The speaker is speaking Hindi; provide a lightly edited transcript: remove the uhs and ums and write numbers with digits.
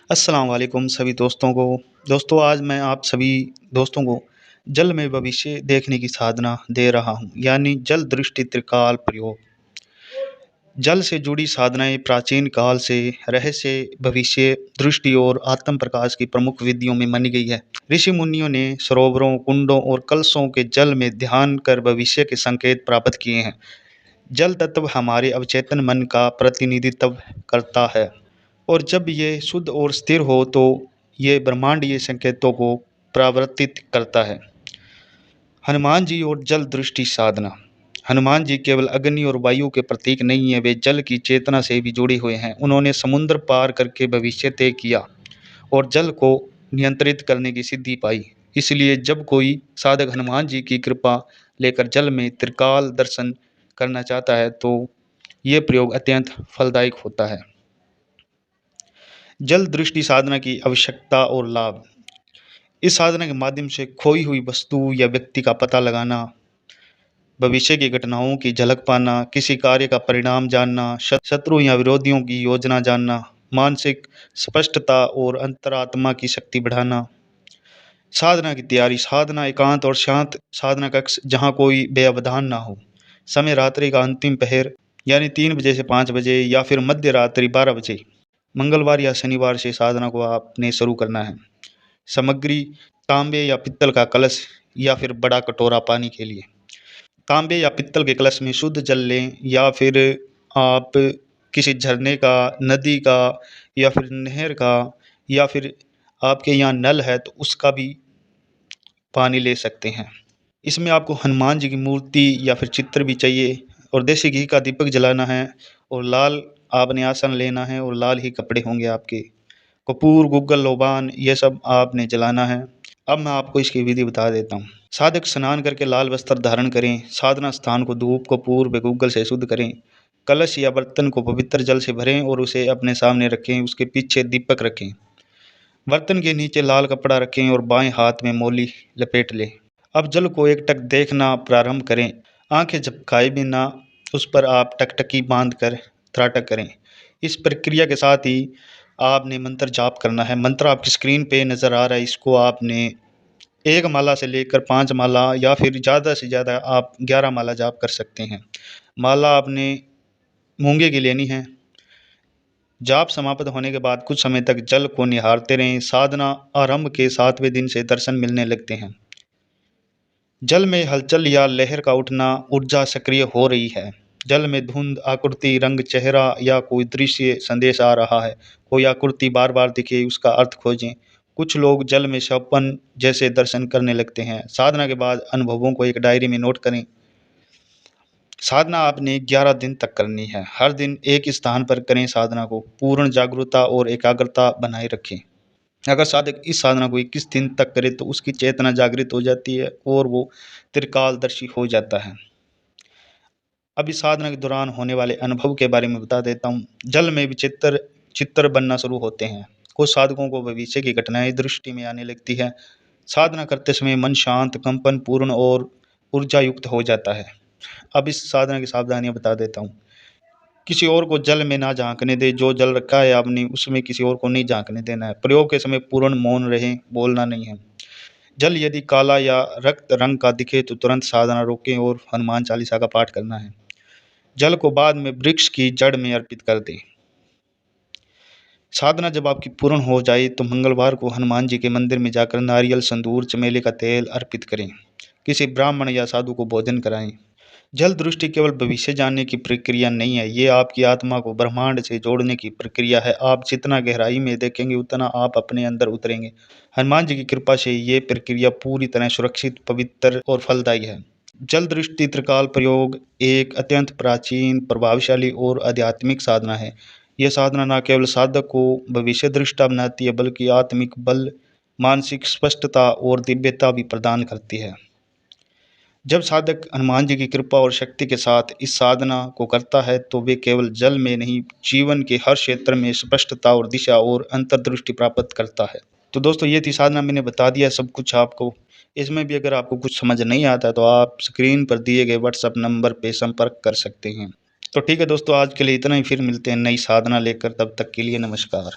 अस्सलाम वालेकुम सभी दोस्तों को। दोस्तों आज मैं आप सभी दोस्तों को जल में भविष्य देखने की साधना दे रहा हूँ, यानी जल दृष्टि त्रिकाल प्रयोग। जल से जुड़ी साधनाएं प्राचीन काल से रहस्य, भविष्य दृष्टि और आत्म प्रकाश की प्रमुख विधियों में मानी गई है। ऋषि मुनियों ने सरोवरों, कुंडों और कलशों के जल में ध्यान कर भविष्य के संकेत प्राप्त किए हैं। जल तत्व हमारे अवचेतन मन का प्रतिनिधित्व करता है और जब ये शुद्ध और स्थिर हो तो ये ब्रह्मांडीय संकेतों को परावर्तित करता है। हनुमान जी और जल दृष्टि साधना। हनुमान जी केवल अग्नि और वायु के प्रतीक नहीं है, वे जल की चेतना से भी जुड़े हुए हैं। उन्होंने समुद्र पार करके भविष्य तय किया और जल को नियंत्रित करने की सिद्धि पाई। इसलिए जब कोई साधक हनुमान जी की कृपा लेकर जल में त्रिकाल दर्शन करना चाहता है तो ये प्रयोग अत्यंत फलदायक होता है। जल दृष्टि साधना की आवश्यकता और लाभ। इस साधना के माध्यम से खोई हुई वस्तु या व्यक्ति का पता लगाना, भविष्य की घटनाओं की झलक पाना, किसी कार्य का परिणाम जानना, शत्रु या विरोधियों की योजना जानना, मानसिक स्पष्टता और अंतरात्मा की शक्ति बढ़ाना। साधना की तैयारी। साधना एकांत और शांत साधना कक्ष जहाँ कोई व्यवधान ना हो। समय रात्रि का अंतिम पहर यानी 3 बजे से 5 बजे या फिर मध्य रात्रि 12 बजे। मंगलवार या शनिवार से साधना को आपने शुरू करना है। सामग्री: तांबे या पित्तल का कलश या फिर बड़ा कटोरा पानी के लिए। तांबे या पित्तल के कलश में शुद्ध जल लें या फिर आप किसी झरने का, नदी का या फिर नहर का या फिर आपके यहाँ नल है तो उसका भी पानी ले सकते हैं। इसमें आपको हनुमान जी की मूर्ति या फिर चित्र भी चाहिए और देसी घी का दीपक जलाना है और लाल आपने आसन लेना है और लाल ही कपड़े होंगे आपके। कपूर, गुग्गल, लोबान ये सब आपने जलाना है। अब मैं आपको इसकी विधि बता देता हूँ। साधक स्नान करके लाल वस्त्र धारण करें। साधना स्थान को धूप, कपूर व गुग्गल से शुद्ध करें। कलश या बर्तन को पवित्र जल से भरें और उसे अपने सामने रखें। उसके पीछे दीपक रखें। बर्तन के नीचे लाल कपड़ा रखें और बाएं हाथ में मौली लपेट लें। अब जल को एकटक देखना प्रारंभ करें। आंखें झपकाए बिना उस पर आप टकटकी बांध कर त्राटक करें। इस प्रक्रिया के साथ ही आपने मंत्र जाप करना है। मंत्र आपकी स्क्रीन पे नज़र आ रहा है। इसको आपने 1 माला से लेकर 5 माला या फिर ज़्यादा से ज़्यादा आप 11 माला जाप कर सकते हैं। माला आपने मूंगे की लेनी है। जाप समाप्त होने के बाद कुछ समय तक जल को निहारते रहें। साधना आरंभ के 7वें दिन से दर्शन मिलने लगते हैं। जल में हलचल या लहर का उठना, ऊर्जा सक्रिय हो रही है। जल में धुंध, आकृति, रंग, चेहरा या कोई दृश्य संदेश आ रहा है। कोई आकृति बार बार दिखे, उसका अर्थ खोजें। कुछ लोग जल में स्वप्न जैसे दर्शन करने लगते हैं। साधना के बाद अनुभवों को एक डायरी में नोट करें। साधना आपने 11 दिन तक करनी है। हर दिन एक स्थान पर करें। साधना को पूर्ण जागरूकता और एकाग्रता बनाए रखें। अगर साधक इस साधना को 21 दिन तक करे तो उसकी चेतना जागृत हो जाती है और वो त्रिकालदर्शी हो जाता है। अब इस साधना के दौरान होने वाले अनुभव के बारे में बता देता हूँ। जल में विचित्र चित्र बनना शुरू होते हैं। कुछ साधकों को भविष्य की घटनाएं दृष्टि में आने लगती है। साधना करते समय मन शांत, कंपन पूर्ण और ऊर्जा युक्त हो जाता है। अब इस साधना की सावधानियां बता देता हूँ। किसी और को जल में ना झांकने दे। जो जल रखा है आपने उसमें किसी और को नहीं झांकने देना है। प्रयोग के समय पूर्ण मौन रहें, बोलना नहीं है। जल यदि काला या रक्त रंग का दिखे तो तुरंत साधना रोकें और हनुमान चालीसा का पाठ करना है। जल को बाद में वृक्ष की जड़ में अर्पित कर दें। साधना जब आपकी पूर्ण हो जाए तो मंगलवार को हनुमान जी के मंदिर में जाकर नारियल, संदूर, चमेली का तेल अर्पित करें। किसी ब्राह्मण या साधु को भोजन कराएं। जल दृष्टि केवल भविष्य जानने की प्रक्रिया नहीं है, ये आपकी आत्मा को ब्रह्मांड से जोड़ने की प्रक्रिया है। आप जितना गहराई में देखेंगे उतना आप अपने अंदर उतरेंगे। हनुमान जी की कृपा से ये प्रक्रिया पूरी तरह सुरक्षित, पवित्र और फलदायी है। जल दृष्टि त्रिकाल प्रयोग एक अत्यंत प्राचीन, प्रभावशाली और आध्यात्मिक साधना है। यह साधना न केवल साधक को भविष्य दृष्टा बनाती है बल्कि आत्मिक बल, मानसिक स्पष्टता और दिव्यता भी प्रदान करती है। जब साधक हनुमान जी की कृपा और शक्ति के साथ इस साधना को करता है तो वे केवल जल में नहीं, जीवन के हर क्षेत्र में स्पष्टता और दिशा और अंतर्दृष्टि प्राप्त करता है। तो दोस्तों ये थी साधना, मैंने बता दिया सब कुछ आपको। इसमें भी अगर आपको कुछ समझ नहीं आता तो आप स्क्रीन पर दिए गए व्हाट्सएप नंबर पर संपर्क कर सकते हैं। तो ठीक है दोस्तों, आज के लिए इतना ही। फिर मिलते हैं नई साधना लेकर, तब तक के लिए नमस्कार।